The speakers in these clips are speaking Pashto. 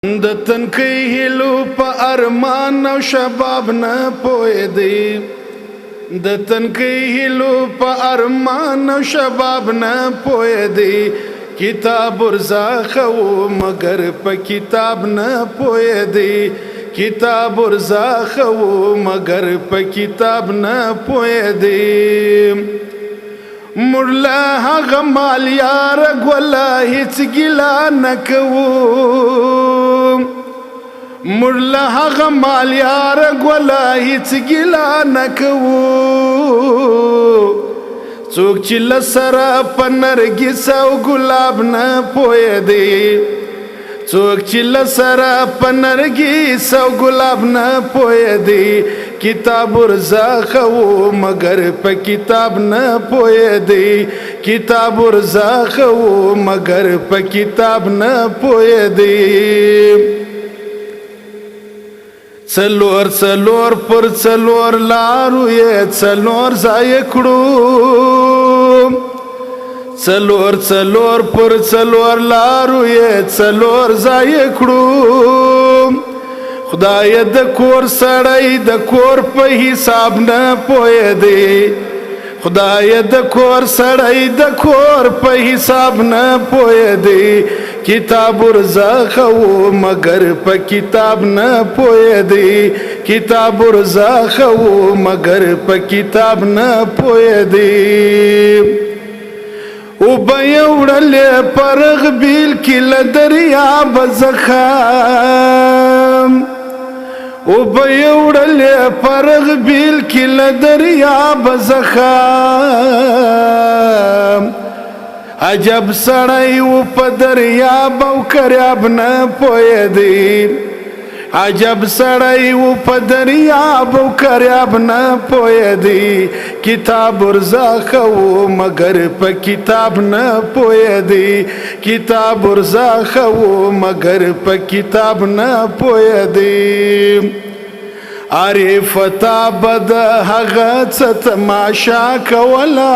د تنکۍ هیلو په ارمان او شباب نه پوهې دی د تنکۍ هیلو په ارمان او شباب نه پوهې دی کتاب ورزا خو مگر په کتاب نه پوهې دی کتاب ورزا خو مگر په کتاب نه پوهې دی مرلا هغه مال یار ګولا هیڅ ګیلا نه کوو مرلا هغه مال یار ګولا هیڅ ګیلا نه کوو څوک چې لسره په نرګس او ګلاب نه پوهې دی څوک چې لسره په نرګس او ګلاب نه پوهې دی کتاب ورزا خو مگر په کتاب نه پوهې دی کتاب ورزا خو مگر په کتاب نه پوهې دی څلور څلور پر څلور لارو یې څلور ځای کړو څلور څلور پر څلور لارو یې څلور ځای کړو خدای د کور سړی د کور په حساب نه پوهې دی خدای د کور سړی د کور په حساب نه پوهې دی کتاب ورزا خو مگر په کتاب نه پوهې دی کتاب ورزا خو مگر په کتاب نه پوهې دی او بيوړلې پرغ بیل کې لدریاب زخم او بيوړلې پرغ بیل کې لدریاب زخم عجب سړی و په دریاب او کریاب نه پوهې دی عجب سړی و په دریاب او کریاب نه پوهې دی کتاب ورزا خو مگر په کتاب نه پوهې دی کتاب ورزا خو مگر په کتاب نه پوهې دی عارف تا بد هغه څه تماشا کوله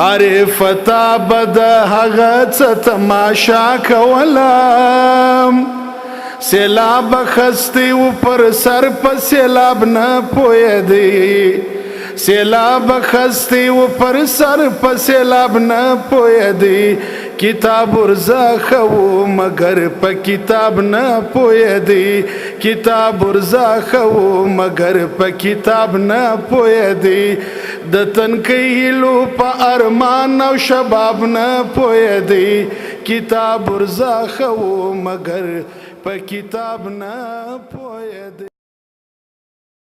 عارف تا بد هغه څه تماشا کوله سیلاب خستی و پر سر په سیلاب نه پوهې دی سیلاب خستی و پر سر په سیلاب نه پوهې دی کتاب ورزا خو مگر په کتاب نه پوهې دی کتاب ورزا خو مگر په کتاب نه پوهې دی د تنکۍ هیلو په ارمان او شباب نه پوهې دی کتاب ورزا خو مگر په کتاب نه پوهې دی